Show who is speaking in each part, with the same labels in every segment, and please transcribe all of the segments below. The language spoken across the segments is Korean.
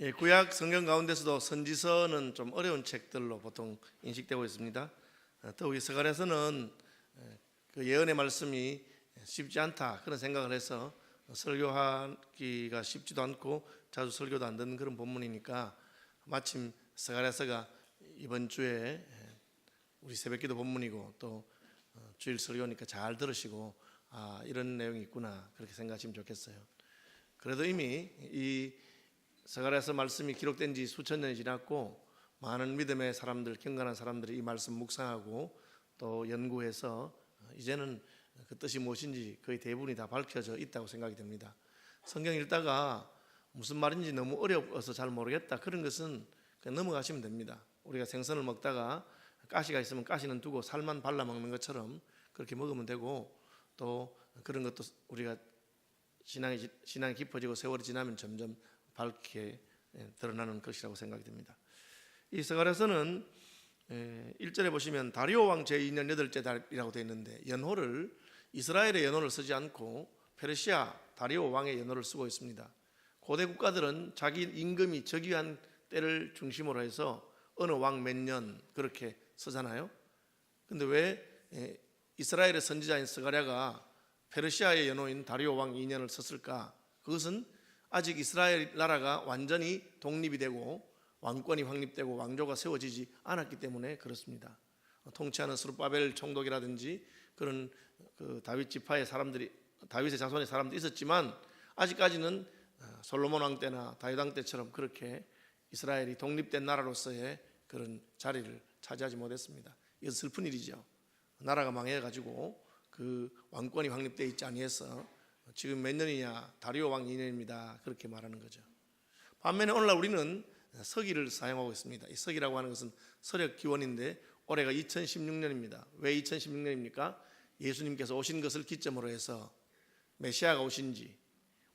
Speaker 1: 예, 구약 성경 가운데서도 선지서는 좀 어려운 책들로 보통 인식되고 있습니다. 더욱이 스가랴서는 그 예언의 말씀이 쉽지 않다 그런 생각을 해서 설교하기가 쉽지도 않고 자주 설교도 안 듣는 그런 본문이니까 마침 스가랴서가 이번 주에 우리 새벽기도 본문이고 또 주일 설교니까 잘 들으시고 이런 내용이 있구나 그렇게 생각하시면 좋겠어요. 그래도 이미 이 스가랴서 말씀이 기록된 지 수천 년이 지났고 많은 믿음의 사람들, 경건한 사람들이 이 말씀 묵상하고 또 연구해서 이제는 그 뜻이 무엇인지 거의 대부분이 다 밝혀져 있다고 생각이 됩니다. 성경 읽다가 무슨 말인지 너무 어려워서 잘 모르겠다 그런 것은 그냥 넘어가시면 됩니다. 우리가 생선을 먹다가 가시가 있으면 가시는 두고 살만 발라 먹는 것처럼 그렇게 먹으면 되고 또 그런 것도 우리가 신앙이 깊어지고 세월이 지나면 점점 밝게 드러나는 것이라고 생각이 됩니다. 이 스가랴서는 1절에 보시면 다리오 왕 제2년 8째 달이라고 되어 있는데 연호를 이스라엘의 연호를 쓰지 않고 페르시아 다리오 왕의 연호를 쓰고 있습니다. 고대 국가들은 자기 임금이 즉위한 때를 중심으로 해서 어느 왕 몇 년 그렇게 쓰잖아요. 근데 왜 이스라엘의 선지자인 스가랴가 페르시아의 연호인 다리오 왕 2년을 썼을까? 그것은 아직 이스라엘 나라가 완전히 독립이 되고 왕권이 확립되고 왕조가 세워지지 않았기 때문에 그렇습니다. 통치하는 스룹바벨 총독이라든지 그런 그 다윗 지파의 사람들이 다윗의 자손의 사람도 있었지만 아직까지는 솔로몬 왕 때나 다윗 왕 때처럼 그렇게 이스라엘이 독립된 나라로서의 그런 자리를 차지하지 못했습니다. 이건 슬픈 일이죠. 나라가 망해가지고 그 왕권이 확립되어 있지 아니해서 지금 몇 년이냐 다리오 왕 2년입니다 그렇게 말하는 거죠. 반면에 오늘날 우리는 서기를 사용하고 있습니다. 이 서기라고 하는 것은 서력 기원인데 올해가 2016년입니다. 왜 2016년입니까? 예수님께서 오신 것을 기점으로 해서 메시아가 오신지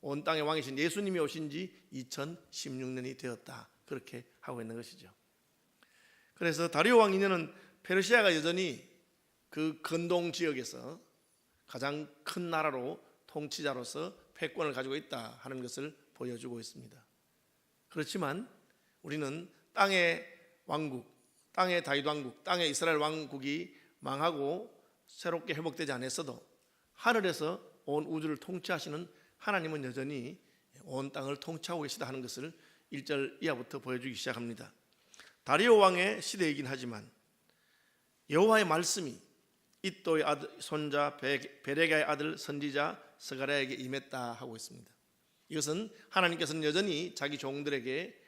Speaker 1: 온 땅의 왕이신 예수님이 오신지 2016년이 되었다 그렇게 하고 있는 것이죠. 그래서 다리오 왕 2년은 페르시아가 여전히 그 근동 지역에서 가장 큰 나라로 통치자로서 패권을 가지고 있다 하는 것을 보여주고 있습니다. 그렇지만 우리는 땅의 왕국, 땅의 다윗 왕국, 땅의 이스라엘 왕국이 망하고 새롭게 회복되지 않았어도 하늘에서 온 우주를 통치하시는 하나님은 여전히 온 땅을 통치하고 계시다 하는 것을 1절 이하부터 보여주기 시작합니다. 다리오 왕의 시대이긴 하지만 여호와의 말씀이 이도의 손자 베레가의 아들 선지자 스가랴에게 임했다 하고 있습니다. 이것은 하나님께서는 여전히 자기 종들에게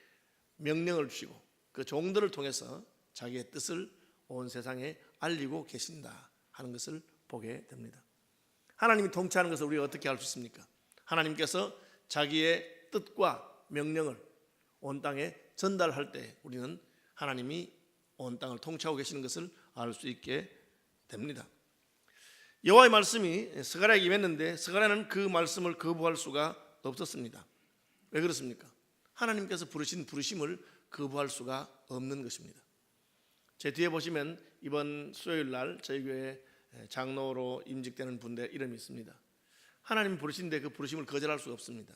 Speaker 1: 명령을 주시고 그 종들을 통해서 자기의 뜻을 온 세상에 알리고 계신다 하는 것을 보게 됩니다. 하나님이 통치하는 것을 우리가 어떻게 알 수 있습니까? 하나님께서 자기의 뜻과 명령을 온 땅에 전달할 때 우리는 하나님이 온 땅을 통치하고 계시는 것을 알 수 있게 됩니다. 여호와의 말씀이 스가랴에게 임했는데 스가랴는 그 말씀을 거부할 수가 없었습니다. 왜 그렇습니까? 하나님께서 부르신 부르심을 거부할 수가 없는 것입니다. 제 뒤에 보시면 이번 수요일 날 저희 교회 장로로 임직되는 분의 이름이 있습니다. 하나님 부르신데 그 부르심을 거절할 수가 없습니다.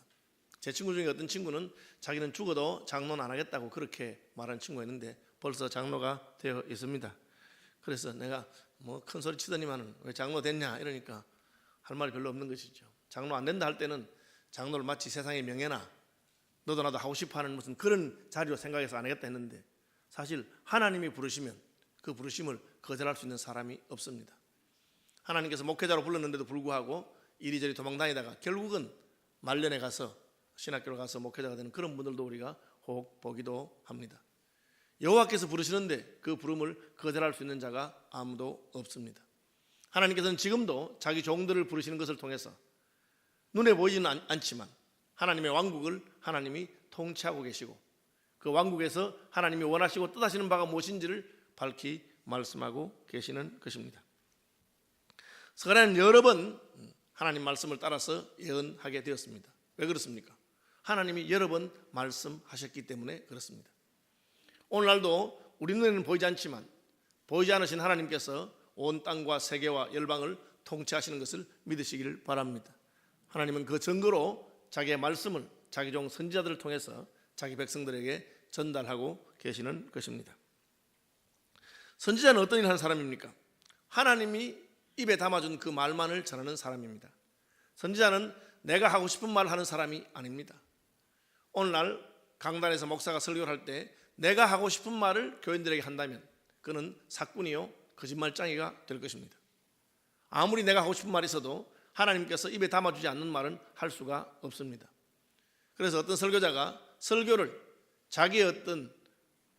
Speaker 1: 제 친구 중에 어떤 친구는 자기는 죽어도 장로는 안 하겠다고 그렇게 말하는 친구가 있는데 벌써 장로가 되어 있습니다. 그래서 내가 뭐 큰 소리 치더니만은 왜 장로 됐냐 이러니까 할 말이 별로 없는 것이죠. 장로 안 된다 할 때는 장로를 마치 세상의 명예나 너도 나도 하고 싶어 하는 무슨 그런 자리로 생각해서 안 하겠다 했는데 사실 하나님이 부르시면 그 부르심을 거절할 수 있는 사람이 없습니다. 하나님께서 목회자로 불렀는데도 불구하고 이리저리 도망다니다가 결국은 말년에 가서 신학교로 가서 목회자가 되는 그런 분들도 우리가 혹 보기도 합니다. 여호와께서 부르시는데 그 부름을 거절할 수 있는 자가 아무도 없습니다. 하나님께서는 지금도 자기 종들을 부르시는 것을 통해서 눈에 보이지는 않지만 하나님의 왕국을 하나님이 통치하고 계시고 그 왕국에서 하나님이 원하시고 뜻하시는 바가 무엇인지를 밝히 말씀하고 계시는 것입니다. 스가랴는 여러 번 하나님 말씀을 따라서 예언하게 되었습니다. 왜 그렇습니까? 하나님이 여러 번 말씀하셨기 때문에 그렇습니다. 오늘날도 우리 눈에는 보이지 않지만 보이지 않으신 하나님께서 온 땅과 세계와 열방을 통치하시는 것을 믿으시기를 바랍니다. 하나님은 그 증거로 자기의 말씀을 자기 종 선지자들을 통해서 자기 백성들에게 전달하고 계시는 것입니다. 선지자는 어떤 일을 하는 사람입니까? 하나님이 입에 담아준 그 말만을 전하는 사람입니다. 선지자는 내가 하고 싶은 말을 하는 사람이 아닙니다. 오늘날 강단에서 목사가 설교를 할 때 내가 하고 싶은 말을 교인들에게 한다면 그는 사꾼이요 거짓말장이가 될 것입니다. 아무리 내가 하고 싶은 말이 있어도 하나님께서 입에 담아주지 않는 말은 할 수가 없습니다. 그래서 어떤 설교자가 설교를 자기의 어떤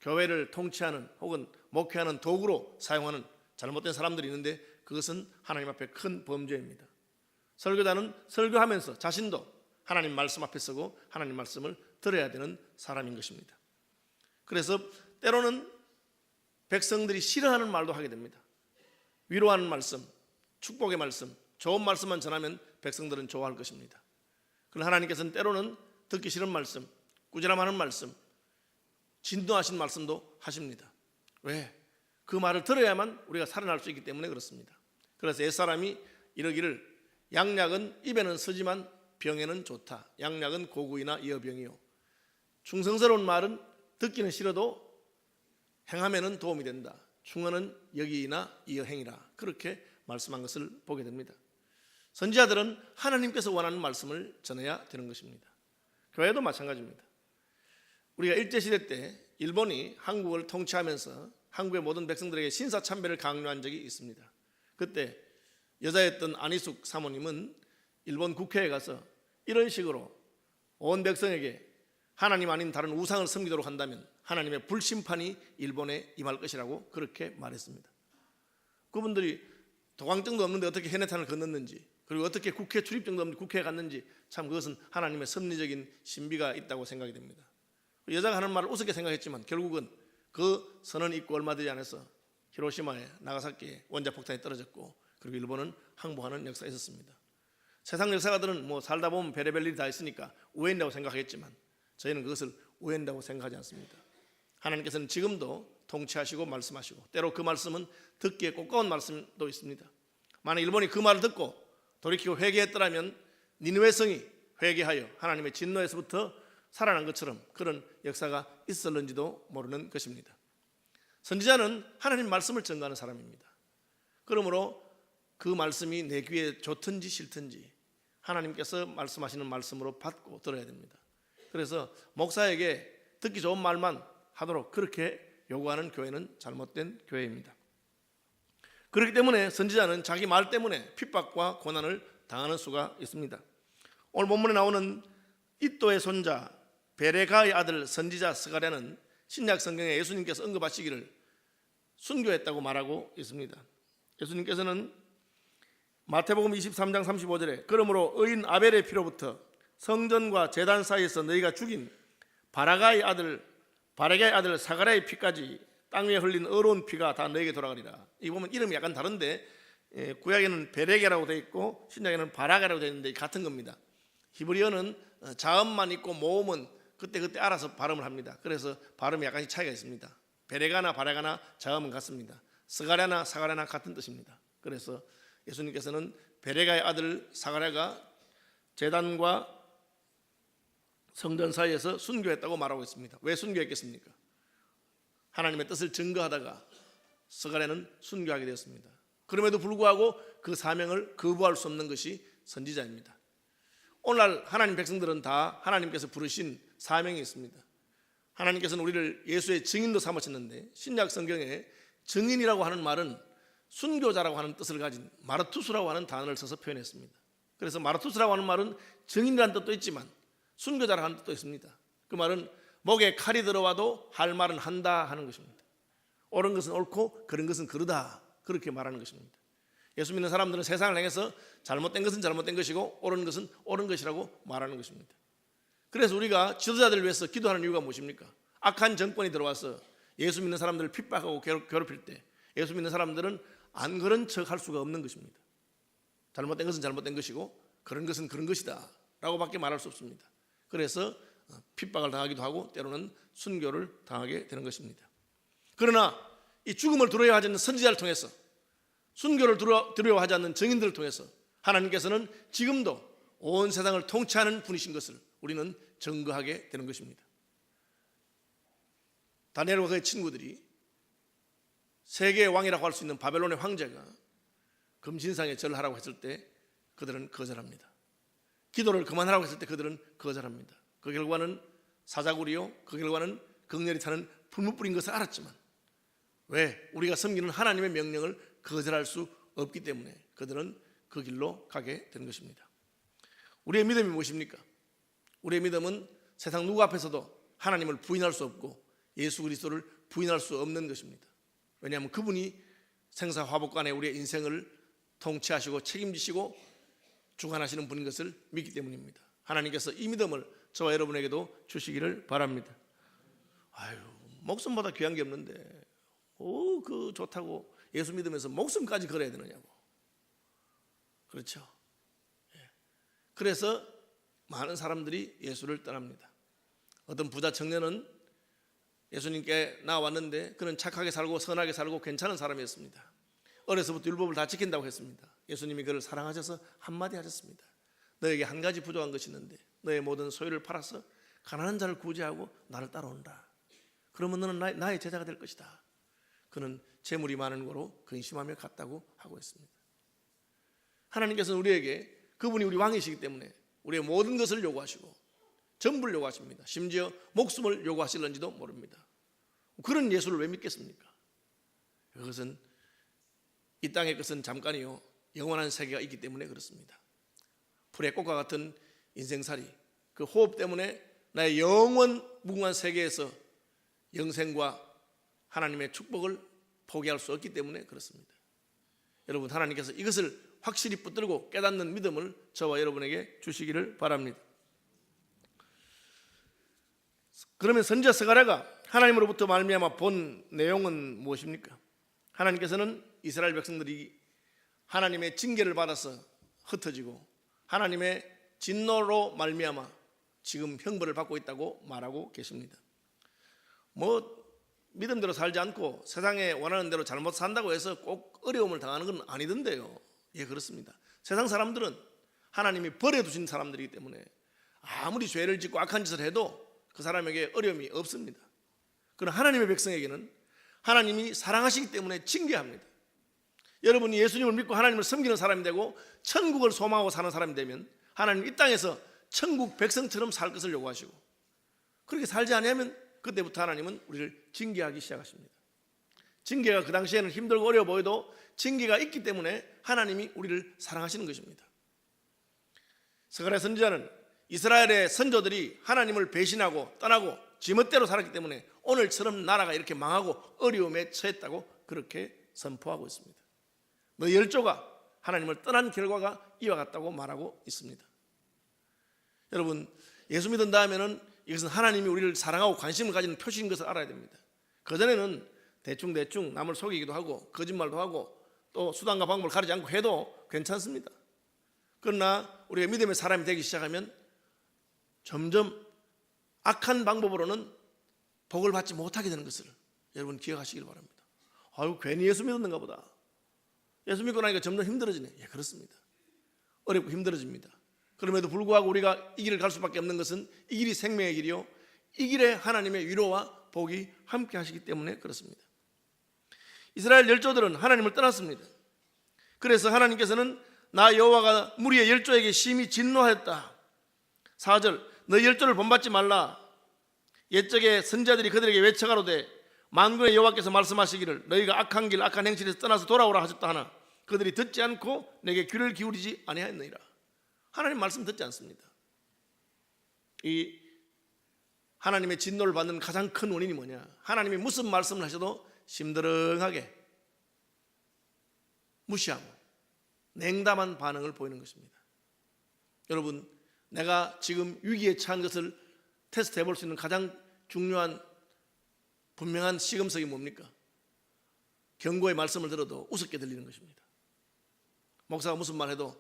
Speaker 1: 교회를 통치하는 혹은 목회하는 도구로 사용하는 잘못된 사람들이 있는데 그것은 하나님 앞에 큰 범죄입니다. 설교자는 설교하면서 자신도 하나님 말씀 앞에 서고 하나님 말씀을 들어야 되는 사람인 것입니다. 그래서 때로는 백성들이 싫어하는 말도 하게 됩니다. 위로하는 말씀, 축복의 말씀, 좋은 말씀만 전하면 백성들은 좋아할 것입니다. 그러나 하나님께서는 때로는 듣기 싫은 말씀, 꾸지람하는 말씀, 진노하신 말씀도 하십니다. 왜? 그 말을 들어야만 우리가 살아날 수 있기 때문에 그렇습니다. 그래서 옛사람이 이러기를 양약은 입에는 쓰지만 병에는 좋다. 양약은 고구이나 이어병이요. 충성스러운 말은 듣기는 싫어도 행하면은 도움이 된다. 충언은 여기나 이어행이라. 그렇게 말씀한 것을 보게 됩니다. 선지자들은 하나님께서 원하는 말씀을 전해야 되는 것입니다. 교회도 마찬가지입니다. 우리가 일제시대 때 일본이 한국을 통치하면서 한국의 모든 백성들에게 신사참배를 강요한 적이 있습니다. 그때 여자였던 안희숙 사모님은 일본 국회에 가서 이런 식으로 온 백성에게 하나님 아닌 다른 우상을 섬기도록 한다면 하나님의 불심판이 일본에 임할 것이라고 그렇게 말했습니다. 그분들이 도강증도 없는데 어떻게 해내탄을 건넜는지, 그리고 어떻게 국회 출입증도 없는데 국회에 갔는지 참 그것은 하나님의 섭리적인 신비가 있다고 생각이 됩니다. 여자가 하는 말을 우습게 생각했지만 결국은 그 선언 있고 얼마 되지 않아서 히로시마에 나가사키에 원자폭탄이 떨어졌고 그리고 일본은 항복하는 역사가 있었습니다. 세상 역사가들은 뭐 살다 보면 별의별 일이 다 있으니까 우연이라고 생각했지만 저희는 그것을 우연이라고 생각하지 않습니다. 하나님께서는 지금도 통치하시고 말씀하시고 때로 그 말씀은 듣기에 꼭 가운 말씀도 있습니다. 만약 일본이 그 말을 듣고 돌이키고 회개했더라면 니느웨 성이 회개하여 하나님의 진노에서부터 살아난 것처럼 그런 역사가 있었는지도 모르는 것입니다. 선지자는 하나님 말씀을 전가하는 사람입니다. 그러므로 그 말씀이 내 귀에 좋든지 싫든지 하나님께서 말씀하시는 말씀으로 받고 들어야 됩니다. 그래서 목사에게 듣기 좋은 말만 하도록 그렇게 요구하는 교회는 잘못된 교회입니다. 그렇기 때문에 선지자는 자기 말 때문에 핍박과 고난을 당하는 수가 있습니다. 오늘 본문에 나오는 이또의 손자 베레가의 아들 선지자 스가랴는 신약 성경에 예수님께서 언급하시기를 순교했다고 말하고 있습니다. 예수님께서는 마태복음 23장 35절에 그러므로 의인 아벨의 피로부터 성전과 제단 사이에서 너희가 죽인 바라게의 아들 사가랴의 피까지 땅 위에 흘린 어려운 피가 다 너에게 돌아가리라. 이 보면 이름이 약간 다른데 구약에는 베레게라고 되어 있고 신약에는 바라게라고 되어 있는데 같은 겁니다. 히브리어는 자음만 있고 모음은 그때 알아서 발음을 합니다. 그래서 발음이 약간씩 차이가 있습니다. 베레가나 바라가나 자음은 같습니다. 스가랴나 사가랴나 같은 뜻입니다. 그래서 예수님께서는 베레가의 아들 사가랴가 제단과 성전 사이에서 순교했다고 말하고 있습니다. 왜 순교했겠습니까? 하나님의 뜻을 증거하다가 스가랴는 순교하게 되었습니다. 그럼에도 불구하고 그 사명을 거부할 수 없는 것이 선지자입니다. 오늘날 하나님 백성들은 다 하나님께서 부르신 사명이 있습니다. 하나님께서는 우리를 예수의 증인도 삼으셨는데 신약 성경에 증인이라고 하는 말은 순교자라고 하는 뜻을 가진 마르투스라고 하는 단어를 써서 표현했습니다. 그래서 마르투스라고 하는 말은 증인이라는 뜻도 있지만 순교자라고 하는 뜻도 있습니다. 그 말은 목에 칼이 들어와도 할 말은 한다 하는 것입니다. 옳은 것은 옳고 그런 것은 그르다 그렇게 말하는 것입니다. 예수 믿는 사람들은 세상을 향해서 잘못된 것은 잘못된 것이고 옳은 것은 옳은 것이라고 말하는 것입니다. 그래서 우리가 지도자들을 위해서 기도하는 이유가 무엇입니까? 악한 정권이 들어와서 예수 믿는 사람들을 핍박하고 괴롭힐 때 예수 믿는 사람들은 안 그런 척 할 수가 없는 것입니다. 잘못된 것은 잘못된 것이고 그런 것은 그런 것이다 라고 밖에 말할 수 없습니다. 그래서 핍박을 당하기도 하고 때로는 순교를 당하게 되는 것입니다. 그러나 이 죽음을 두려워하지 않는 선지자를 통해서 순교를 두려워하지 않는 증인들을 통해서 하나님께서는 지금도 온 세상을 통치하는 분이신 것을 우리는 증거하게 되는 것입니다. 다니엘과 그의 친구들이 세계의 왕이라고 할 수 있는 바벨론의 황제가 금신상에 절하라고 했을 때 그들은 거절합니다. 기도를 그만하라고 했을 때 그들은 거절합니다. 그 결과는 사자굴이요, 그 결과는 극렬히 타는 풀무불인 것을 알았지만 왜? 우리가 섬기는 하나님의 명령을 거절할 수 없기 때문에 그들은 그 길로 가게 된 것입니다. 우리의 믿음이 무엇입니까? 우리의 믿음은 세상 누구 앞에서도 하나님을 부인할 수 없고 예수 그리스도를 부인할 수 없는 것입니다. 왜냐하면 그분이 생사화복간에 우리의 인생을 통치하시고 책임지시고 주관하시는 분인 것을 믿기 때문입니다. 하나님께서 이 믿음을 저와 여러분에게도 주시기를 바랍니다. 아유, 목숨보다 귀한 게 없는데 그 좋다고 예수 믿으면서 목숨까지 걸어야 되느냐고. 그렇죠. 그래서 많은 사람들이 예수를 떠납니다. 어떤 부자 청년은 예수님께 나왔는데 그는 착하게 살고 선하게 살고 괜찮은 사람이었습니다. 어려서부터 율법을 다 지킨다고 했습니다. 예수님이 그를 사랑하셔서 한마디 하셨습니다. 너에게 한 가지 부족한 것이 있는데 너의 모든 소유를 팔아서 가난한 자를 구제하고 나를 따라온다. 그러면 너는 나의 제자가 될 것이다. 그는 재물이 많은 거로 근심하며 갔다고 하고 있습니다. 하나님께서는 우리에게 그분이 우리 왕이시기 때문에 우리의 모든 것을 요구하시고 전부를 요구하십니다. 심지어 목숨을 요구하실는지도 모릅니다. 그런 예수를 왜 믿겠습니까? 그것은 이 땅의 것은 잠깐이요 영원한 세계가 있기 때문에 그렇습니다. 풀의 꽃과 같은 인생살이, 그 호흡 때문에 나의 영원 무궁한 세계에서 영생과 하나님의 축복을 포기할 수 없기 때문에 그렇습니다. 여러분, 하나님께서 이것을 확실히 붙들고 깨닫는 믿음을 저와 여러분에게 주시기를 바랍니다. 그러면 선지자 스가랴가 하나님으로부터 말미암아 본 내용은 무엇입니까? 하나님께서는 이스라엘 백성들이 하나님의 징계를 받아서 흩어지고 하나님의 진노로 말미암아 지금 형벌을 받고 있다고 말하고 계십니다. 믿음대로 살지 않고 세상에 원하는 대로 잘못 산다고 해서 꼭 어려움을 당하는 건 아니던데요. 예, 그렇습니다. 세상 사람들은 하나님이 버려두신 사람들이기 때문에 아무리 죄를 짓고 악한 짓을 해도 그 사람에게 어려움이 없습니다. 그러나 하나님의 백성에게는 하나님이 사랑하시기 때문에 징계합니다. 여러분이 예수님을 믿고 하나님을 섬기는 사람이 되고 천국을 소망하고 사는 사람이 되면 하나님 이 땅에서 천국 백성처럼 살 것을 요구하시고 그렇게 살지 않으면 그때부터 하나님은 우리를 징계하기 시작하십니다. 징계가 그 당시에는 힘들고 어려워 보여도 징계가 있기 때문에 하나님이 우리를 사랑하시는 것입니다. 스가랴 선지자는 이스라엘의 선조들이 하나님을 배신하고 떠나고 지멋대로 살았기 때문에 오늘처럼 나라가 이렇게 망하고 어려움에 처했다고 그렇게 선포하고 있습니다. 너희 열조가 하나님을 떠난 결과가 이와 같다고 말하고 있습니다. 여러분, 예수 믿은 다음에는 이것은 하나님이 우리를 사랑하고 관심을 가지는 표시인 것을 알아야 됩니다. 그전에는 대충 남을 속이기도 하고 거짓말도 하고 또 수단과 방법을 가리지 않고 해도 괜찮습니다. 그러나 우리가 믿음의 사람이 되기 시작하면 점점 악한 방법으로는 복을 받지 못하게 되는 것을 여러분 기억하시길 바랍니다. 아유, 괜히 예수 믿었는가 보다. 예수 믿고 나니까 점점 힘들어지네. 예, 그렇습니다. 어렵고 힘들어집니다. 그럼에도 불구하고 우리가 이 길을 갈 수밖에 없는 것은 이 길이 생명의 길이요 이 길에 하나님의 위로와 복이 함께 하시기 때문에 그렇습니다. 이스라엘 열조들은 하나님을 떠났습니다. 그래서 하나님께서는 나 여호와가 무리의 열조에게 심히 진노하였다. 4절, 너희 열조를 본받지 말라. 옛적에 선지자들이 그들에게 외쳐가로되 만군의 여호와께서 말씀하시기를 너희가 악한 길 악한 행실에서 떠나서 돌아오라 하셨다 하나 그들이 듣지 않고 내게 귀를 기울이지 아니하였느니라. 하나님 말씀 듣지 않습니다. 이 하나님의 진노를 받는 가장 큰 원인이 뭐냐? 하나님이 무슨 말씀을 하셔도 심드렁하게 무시하고 냉담한 반응을 보이는 것입니다. 여러분, 내가 지금 위기에 처한 것을 테스트해 볼 수 있는 가장 중요한 분명한 시금석이 뭡니까? 경고의 말씀을 들어도 우습게 들리는 것입니다. 목사가 무슨 말 해도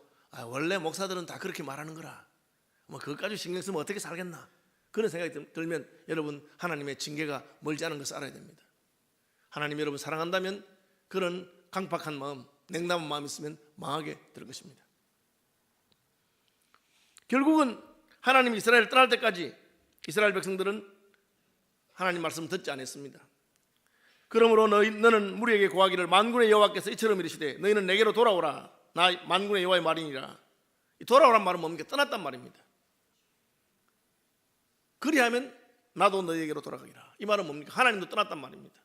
Speaker 1: 원래 목사들은 다 그렇게 말하는 거라 그것까지 신경 쓰면 어떻게 살겠나 그런 생각이 들면 여러분 하나님의 징계가 멀지 않은 것을 알아야 됩니다. 하나님 여러분 사랑한다면 그런 강팍한 마음 냉담한 마음이 있으면 망하게 될 것입니다. 결국은 하나님이 이스라엘을 떠날 때까지 이스라엘 백성들은 하나님 말씀 듣지 않았습니다. 그러므로 너는 무리에게 고하기를 만군의 여호와께서 이처럼 이르시되 너희는 내게로 돌아오라. 나 만군의 여호와의 말이니라. 이 돌아오란 말은 뭡니까? 떠났단 말입니다. 그리하면 나도 너희에게로 돌아가기라. 이 말은 뭡니까? 하나님도 떠났단 말입니다.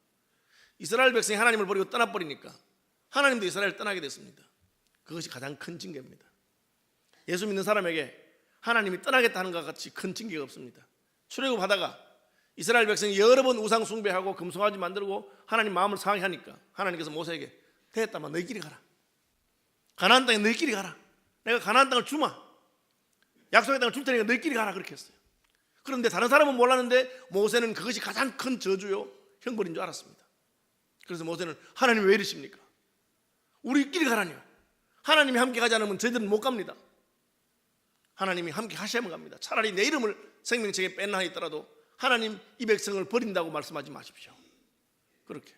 Speaker 1: 이스라엘 백성이 하나님을 버리고 떠나버리니까 하나님도 이스라엘을 떠나게 됐습니다. 그것이 가장 큰 징계입니다. 예수 믿는 사람에게 하나님이 떠나겠다는 것과 같이 큰 징계가 없습니다. 출애굽하다가 이스라엘 백성이 여러 번 우상 숭배하고 금송아지 만들고 하나님 마음을 상하게 하니까 하나님께서 모세에게 되었다만 너희끼리 가라. 가나안 땅에 너희끼리 가라. 내가 가나안 땅을 주마. 약속의 땅을 줄 테니까 너희끼리 가라. 그렇게 했어요. 그런데 다른 사람은 몰랐는데 모세는 그것이 가장 큰 저주요 형벌인 줄 알았습니다. 그래서 모세는 하나님 왜 이러십니까? 우리끼리 가라니요. 하나님이 함께 가지 않으면 저희들은 못 갑니다. 하나님이 함께 하셔야만 갑니다. 차라리 내 이름을 생명책에 뺀 한이 있더라도 하나님 이 백성을 버린다고 말씀하지 마십시오. 그렇게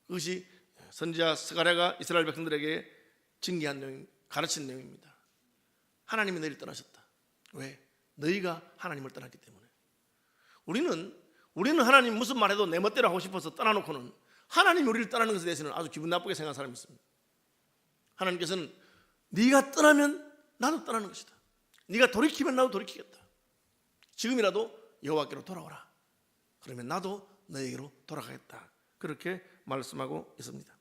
Speaker 1: 그것이 선지자 스가랴가 이스라엘 백성들에게 징계한 내용, 가르친 내용입니다. 하나님이 너희를 떠나셨다. 왜? 너희가 하나님을 떠났기 때문에. 우리는 하나님 무슨 말해도 내 멋대로 하고 싶어서 떠나놓고는 하나님이 우리를 떠나는 것에 대해서는 아주 기분 나쁘게 생각하는 사람이 있습니다. 하나님께서는 네가 떠나면 나도 떠나는 것이다. 네가 돌이키면 나도 돌이키겠다. 지금이라도 여호와께로 돌아오라. 그러면 나도 너에게로 돌아가겠다. 그렇게 말씀하고 있습니다.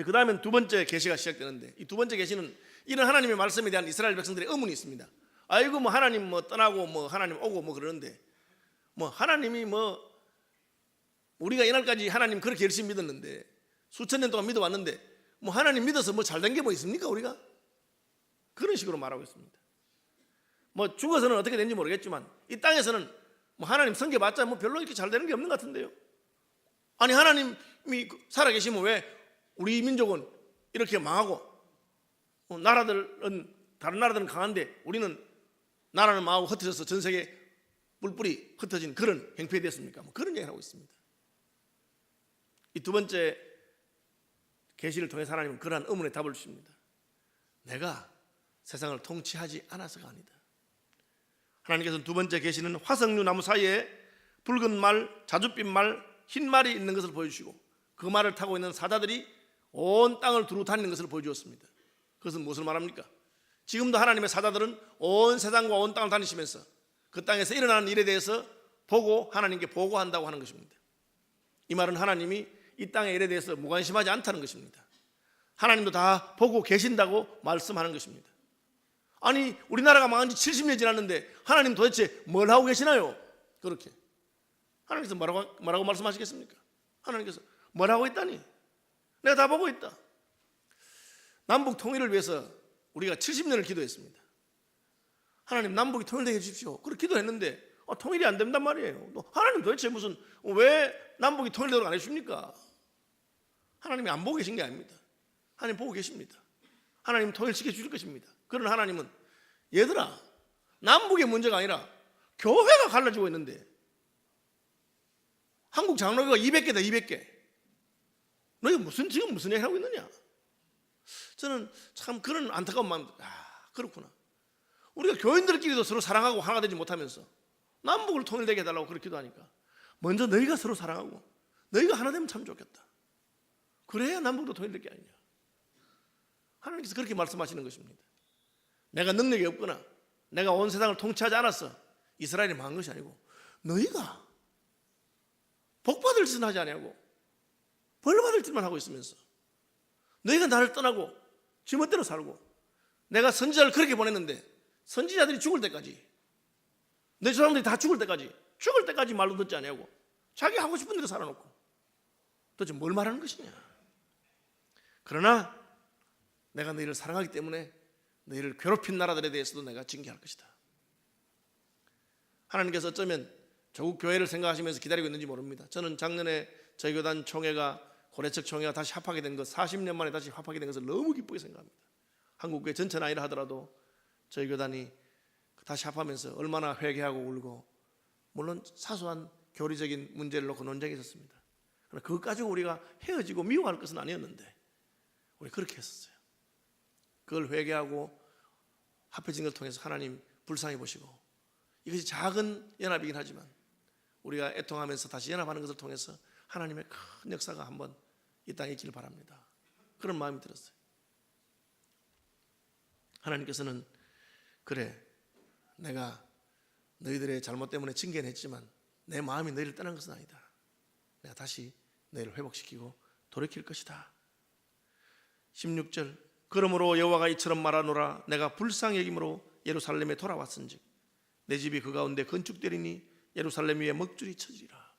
Speaker 1: 그 다음엔 두 번째 계시가 시작되는데 이 두 번째 계시는 이런 하나님의 말씀에 대한 이스라엘 백성들의 의문이 있습니다. 아이고 뭐 하나님 뭐 떠나고 뭐 하나님 오고 뭐 그러는데 뭐 하나님이 뭐 우리가 이날까지 하나님 그렇게 열심히 믿었는데 수천 년 동안 믿어왔는데 뭐 하나님 믿어서 뭐 잘된 게 뭐 있습니까 우리가? 그런 식으로 말하고 있습니다. 뭐 죽어서는 어떻게 되는지 모르겠지만 이 땅에서는 뭐 하나님 섬겨봤자 뭐 별로 이렇게 잘 되는 게 없는 것 같은데요. 아니 하나님이 살아계시면 왜 우리 민족은 이렇게 망하고 나라들은 다른 나라들은 강한데 우리는 나라는 망하고 흩어져서 전 세계 뿔뿔이 흩어진 그런 형편이 됐습니까? 뭐 그런 얘기를 하고 있습니다. 이 두 번째 계시를 통해서 하나님은 그러한 의문에 답을 주십니다. 내가 세상을 통치하지 않아서가 아니다. 하나님께서는 두 번째 계시는 화석류 나무 사이에 붉은 말, 자줏빛 말, 흰 말이 있는 것을 보여주시고 그 말을 타고 있는 사자들이 온 땅을 두루 다니는 것을 보여주었습니다. 그것은 무엇을 말합니까? 지금도 하나님의 사자들은 온 세상과 온 땅을 다니시면서 그 땅에서 일어나는 일에 대해서 보고 하나님께 보고한다고 하는 것입니다. 이 말은 하나님이 이 땅의 일에 대해서 무관심하지 않다는 것입니다. 하나님도 다 보고 계신다고 말씀하는 것입니다. 아니 우리나라가 망한 지 70년 지났는데 하나님 도대체 뭘 하고 계시나요? 그렇게 하나님께서 뭐라고 말씀하시겠습니까? 하나님께서 뭘 하고 있다니? 내가 다 보고 있다. 남북 통일을 위해서 우리가 70년을 기도했습니다. 하나님 남북이 통일되게 해주십시오. 그렇게 기도했는데 통일이 안 된단 말이에요. 하나님 도대체 무슨 왜 남북이 통일되도록 안 해주십니까? 하나님이 안 보고 계신 게 아닙니다. 하나님 보고 계십니다. 하나님 통일시켜 주실 것입니다. 그러나 하나님은 얘들아 남북의 문제가 아니라 교회가 갈라지고 있는데 한국 장로교가 200개다 200개 너희 지금 무슨 얘기 하고 있느냐? 저는 참 그런 안타까운 마음. 그렇구나. 우리가 교인들끼리도 서로 사랑하고 하나가 되지 못하면서 남북을 통일되게 해달라고 그렇게 기도하니까 먼저 너희가 서로 사랑하고 너희가 하나 되면 참 좋겠다. 그래야 남북도 통일될 게 아니냐. 하나님께서 그렇게 말씀하시는 것입니다. 내가 능력이 없거나 내가 온 세상을 통치하지 않았어 이스라엘이 망한 것이 아니고 너희가 복받을 짓은 하지 아니하고 벌받을 짓만 하고 있으면서 너희가 나를 떠나고 지멋대로 살고 내가 선지자를 그렇게 보냈는데 선지자들이 죽을 때까지 내 사람들이 다 죽을 때까지 말로 듣지 아니하고 자기 하고 싶은 대로 살아놓고 도대체 뭘 말하는 것이냐. 그러나 내가 너희를 사랑하기 때문에 너희를 괴롭힌 나라들에 대해서도 내가 징계할 것이다. 하나님께서 어쩌면 조국 교회를 생각하시면서 기다리고 있는지 모릅니다. 저는 작년에 저희 교단 총회가 고래척 총회가 다시 합하게 된 것 40년 만에 다시 합하게 된 것을 너무 기쁘게 생각합니다. 한국교회 전체는 아니라 하더라도 저희 교단이 다시 합하면서 얼마나 회개하고 울고 물론 사소한 교리적인 문제를 놓고 논쟁이 있었습니다. 그러나 그것 가지고 우리가 헤어지고 미워할 것은 아니었는데 우리 그렇게 했었어요. 그걸 회개하고 합해진 걸 통해서 하나님 불쌍히 보시고 이것이 작은 연합이긴 하지만 우리가 애통하면서 다시 연합하는 것을 통해서 하나님의 큰 역사가 한번 이 땅에 있기를 바랍니다. 그런 마음이 들었어요. 하나님께서는 그래, 내가 너희들의 잘못 때문에 징계는 했지만 내 마음이 너희를 떠난 것은 아니다. 내가 다시 너희를 회복시키고 돌이킬 것이다. 16절, 그러므로 여호와가 이처럼 말하노라. 내가 불쌍히 여김으로 예루살렘에 돌아왔은즉 내 집이 그 가운데 건축되리니 예루살렘 위에 먹줄이 쳐지리라.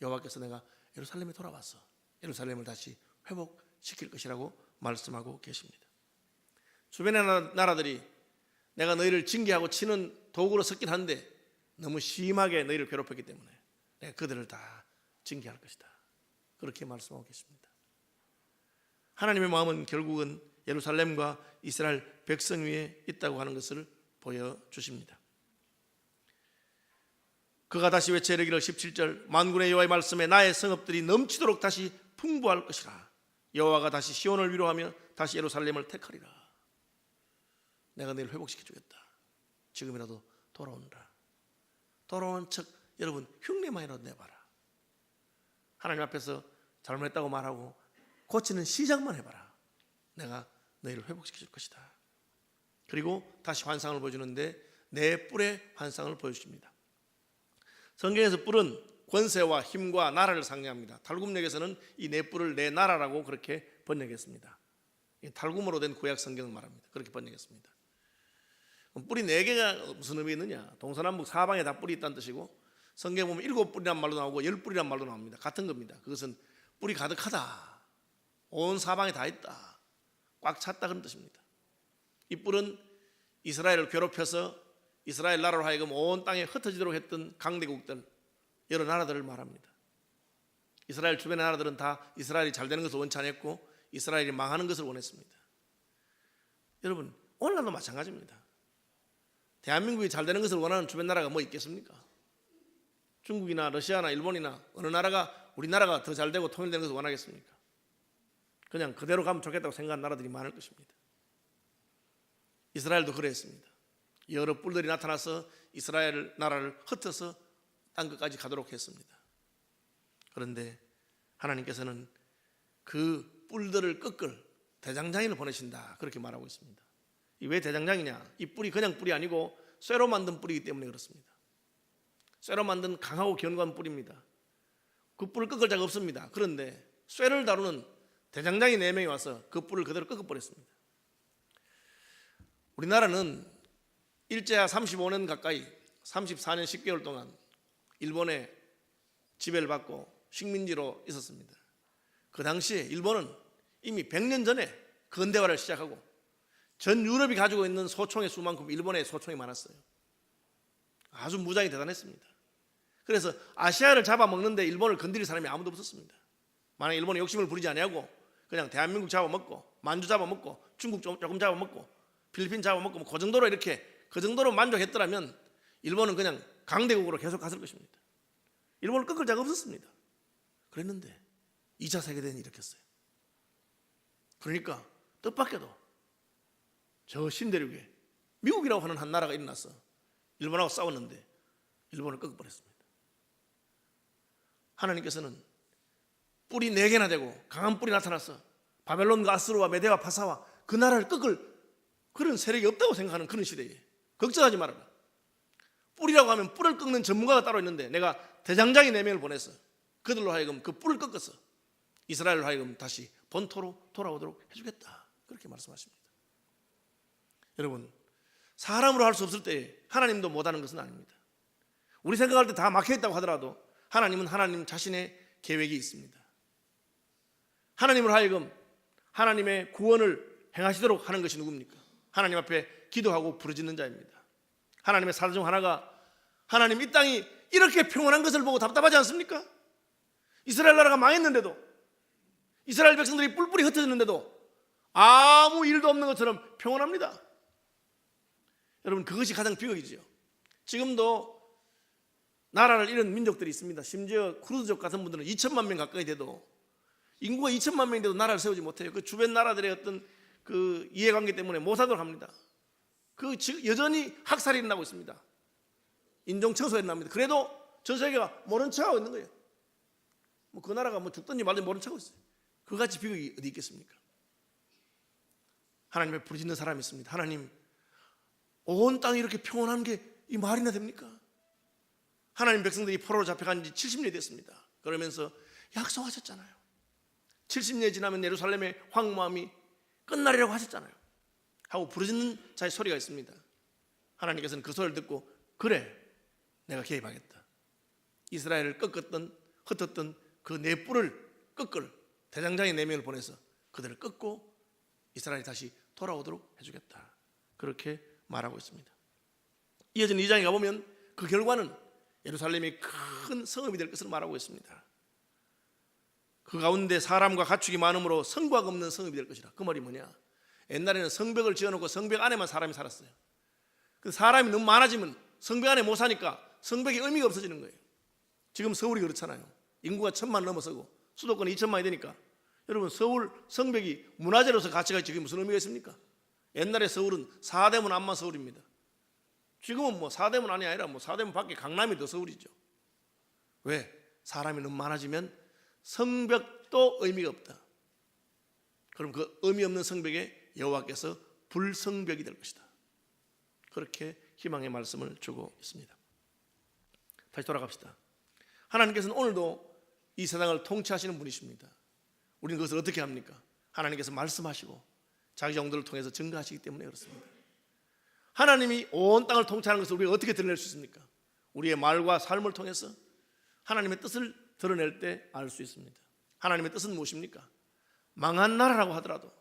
Speaker 1: 여호와께서 내가 예루살렘에 돌아와서 예루살렘을 다시 회복시킬 것이라고 말씀하고 계십니다. 주변의 나라들이 내가 너희를 징계하고 치는 도구로 섰긴 한데 너무 심하게 너희를 괴롭혔기 때문에 내가 그들을 다 징계할 것이다. 그렇게 말씀하고 계십니다. 하나님의 마음은 결국은 예루살렘과 이스라엘 백성 위에 있다고 하는 것을 보여주십니다. 그가 다시 외쳐 이르기를 17절, 만군의 여호와의 말씀에 나의 성읍들이 넘치도록 다시 풍부할 것이라. 여호와가 다시 시온을 위로하며 다시 예루살렘을 택하리라. 내가 너희를 회복시켜 주겠다. 지금이라도 돌아오느라. 돌아온 척 여러분 흉내만이라도 내봐라. 하나님 앞에서 잘못했다고 말하고 고치는 시작만 해봐라. 내가 너희를 회복시켜 줄 것이다. 그리고 다시 환상을 보여주는데 내 뿔의 환상을 보여주십니다. 성경에서 뿔은 권세와 힘과 나라를 상징합니다. 탈굼역에서는 이 내 뿔을 내 나라라고 그렇게 번역했습니다. 탈굼으로 된 구약 성경을 말합니다. 그렇게 번역했습니다. 뿔이 4개가 무슨 의미 있느냐? 동서남북 사방에 다 뿔이 있다는 뜻이고, 성경에 보면 7뿔이란 말도 나오고 10뿔이란 말도 나옵니다. 같은 겁니다. 그것은 뿔이 가득하다, 온 사방에 다 있다, 꽉 찼다, 그런 뜻입니다. 이 뿔은 이스라엘을 괴롭혀서 이스라엘 나라로 하여금 온 땅에 흩어지도록 했던 강대국들, 여러 나라들을 말합니다. 이스라엘 주변의 나라들은 다 이스라엘이 잘 되는 것을 원치 않았고 이스라엘이 망하는 것을 원했습니다. 여러분, 오늘날도 마찬가지입니다. 대한민국이 잘 되는 것을 원하는 주변 나라가 뭐 있겠습니까? 중국이나 러시아나 일본이나 어느 나라가 우리나라가 더 잘 되고 통일되는 것을 원하겠습니까? 그냥 그대로 가면 좋겠다고 생각하는 나라들이 많을 것입니다. 이스라엘도 그랬습니다. 여러 뿔들이 나타나서 이스라엘 나라를 흩어서 땅끝까지 가도록 했습니다. 그런데 하나님께서는 그 뿔들을 꺾을 대장장이를 보내신다, 그렇게 말하고 있습니다. 왜 대장장이냐? 이 뿔이 그냥 뿔이 아니고 쇠로 만든 뿔이기 때문에 그렇습니다. 쇠로 만든 강하고 견고한 뿔입니다. 그 뿔을 꺾을 자가 없습니다. 그런데 쇠를 다루는 대장장이 4명이 와서 그 뿔을 그대로 꺾어버렸습니다. 우리나라는 일제야 35년 가까이 34년 10개월 동안 일본의 지배를 받고 식민지로 있었습니다. 그 당시에 일본은 이미 100년 전에 근대화를 시작하고 전 유럽이 가지고 있는 소총의 수만큼 일본의 소총이 많았어요. 아주 무장이 대단했습니다. 그래서 아시아를 잡아먹는데 일본을 건드릴 사람이 아무도 없었습니다. 만약 일본이 욕심을 부리지 아니하고 그냥 대한민국 잡아먹고 만주 잡아먹고 중국 조금 잡아먹고 필리핀 잡아먹고 그 정도로 이렇게 그 정도로 만족했더라면 일본은 그냥 강대국으로 계속 갔을 것입니다. 일본을 꺾을 자가 없었습니다. 그랬는데 2차 세계대전이 일으켰어요. 그러니까 뜻밖에도 저 신대륙에 미국이라고 하는 한 나라가 일어나서 일본하고 싸웠는데 일본을 꺾어버렸습니다. 하나님께서는 뿔이 4개나 되고 강한 뿔이 나타나서 바벨론과 아스루와 메대와 파사와 그 나라를 꺾을 그런 세력이 없다고 생각하는 그런 시대에 걱정하지 말아라. 뿔이라고 하면 뿔을 꺾는 전문가가 따로 있는데 내가 대장장이 4명을 보내서 그들로 하여금 그 뿔을 꺾어서 이스라엘로 하여금 다시 본토로 돌아오도록 해주겠다, 그렇게 말씀하십니다. 여러분, 사람으로 할 수 없을 때 하나님도 못하는 것은 아닙니다. 우리 생각할 때 다 막혀있다고 하더라도 하나님은 하나님 자신의 계획이 있습니다. 하나님으로 하여금 하나님의 구원을 행하시도록 하는 것이 누굽니까? 하나님 앞에 기도하고 부르짖는 자입니다. 하나님의 사람 중 하나가 하나님 이 땅이 이렇게 평온한 것을 보고 답답하지 않습니까? 이스라엘 나라가 망했는데도 이스라엘 백성들이 뿔뿔이 흩어졌는데도 아무 일도 없는 것처럼 평온합니다. 여러분, 그것이 가장 비극이죠. 지금도 나라를 잃은 민족들이 있습니다. 심지어 크루즈족 같은 분들은 2천만 명 가까이 돼도 인구가 2천만 명인데도 나라를 세우지 못해요. 그 주변 나라들의 어떤 그 이해관계 때문에 못 하도록 합니다. 그 여전히 학살이 일어나고 있습니다. 인종청소가 일어납니다. 그래도 전 세계가 모른 척하고 있는 거예요. 뭐 그 나라가 뭐 죽든지 말든지 모른 척하고 있어요. 그같이 비극이 어디 있겠습니까? 하나님의 부르짖는 사람이 있습니다. 하나님, 온 땅이 이렇게 평온한 게 이 말이나 됩니까? 하나님 백성들이 포로로 잡혀간 지 70년이 됐습니다. 그러면서 약속하셨잖아요. 70년이 지나면 예루살렘의 황무함이 끝나리라고 하셨잖아요. 하고 부르짖는 자의 소리가 있습니다. 하나님께서는 그 소리를 듣고 그래, 내가 개입하겠다. 이스라엘을 꺾었던 흩었던 그 네 뿔을 꺾을 대장장의 4명을 보내서 그들을 꺾고 이스라엘이 다시 돌아오도록 해주겠다. 그렇게 말하고 있습니다. 이어지는 2장에 가보면 그 결과는 예루살렘이 큰 성읍이 될 것을 말하고 있습니다. 그 가운데 사람과 가축이 많으므로 성곽 없는 성읍이 될 것이라. 그 말이 뭐냐? 옛날에는 성벽을 지어놓고 성벽 안에만 사람이 살았어요. 그 사람이 너무 많아지면 성벽 안에 못 사니까 성벽의 의미가 없어지는 거예요. 지금 서울이 그렇잖아요. 인구가 1000만 넘어서고 수도권이 2000만이 되니까 여러분, 서울 성벽이 문화재로서 가치가 있지 그게 무슨 의미가 있습니까? 옛날에 서울은 사대문 안만 서울입니다. 지금은 뭐 사대문 안이 아니라 뭐 사대문 밖에 강남이 더 서울이죠. 왜? 사람이 너무 많아지면 성벽도 의미가 없다. 그럼 그 의미 없는 성벽에 여호와께서 불성벽이 될 것이다. 그렇게 희망의 말씀을 주고 있습니다. 다시 돌아갑시다. 하나님께서는 오늘도 이 세상을 통치하시는 분이십니다. 우리는 그것을 어떻게 합니까? 하나님께서 말씀하시고 자기 종들을 통해서 증거하시기 때문에 그렇습니다. 하나님이 온 땅을 통치하는 것을 우리가 어떻게 드러낼 수 있습니까? 우리의 말과 삶을 통해서 하나님의 뜻을 드러낼 때 알 수 있습니다. 하나님의 뜻은 무엇입니까? 망한 나라라고 하더라도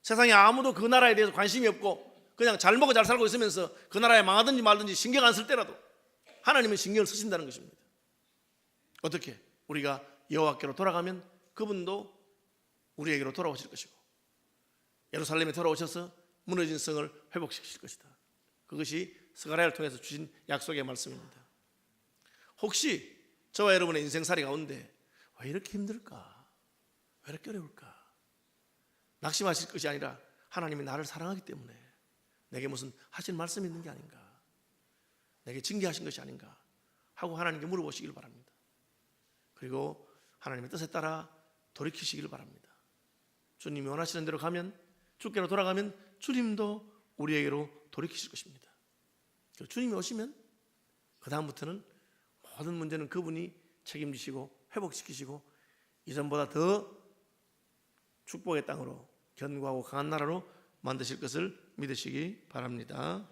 Speaker 1: 세상에 아무도 그 나라에 대해서 관심이 없고 그냥 잘 먹고 잘 살고 있으면서 그 나라에 망하든지 말든지 신경 안 쓸 때라도 하나님은 신경을 쓰신다는 것입니다. 어떻게? 우리가 여호와께로 돌아가면 그분도 우리에게로 돌아오실 것이고 예루살렘에 돌아오셔서 무너진 성을 회복시키실 것이다. 그것이 스가랴를 통해서 주신 약속의 말씀입니다. 혹시 저와 여러분의 인생살이 가운데 왜 이렇게 힘들까? 왜 이렇게 어려울까? 낙심하실 것이 아니라 하나님이 나를 사랑하기 때문에 내게 무슨 하신 말씀이 있는 게 아닌가, 내게 징계하신 것이 아닌가 하고 하나님께 물어보시길 바랍니다. 그리고 하나님의 뜻에 따라 돌이키시길 바랍니다. 주님이 원하시는 대로 가면, 주께로 돌아가면 주님도 우리에게로 돌이키실 것입니다. 주님이 오시면 그 다음부터는 모든 문제는 그분이 책임지시고 회복시키시고 이전보다 더 축복의 땅으로 견고하고 강한 나라로 만드실 것을 믿으시기 바랍니다.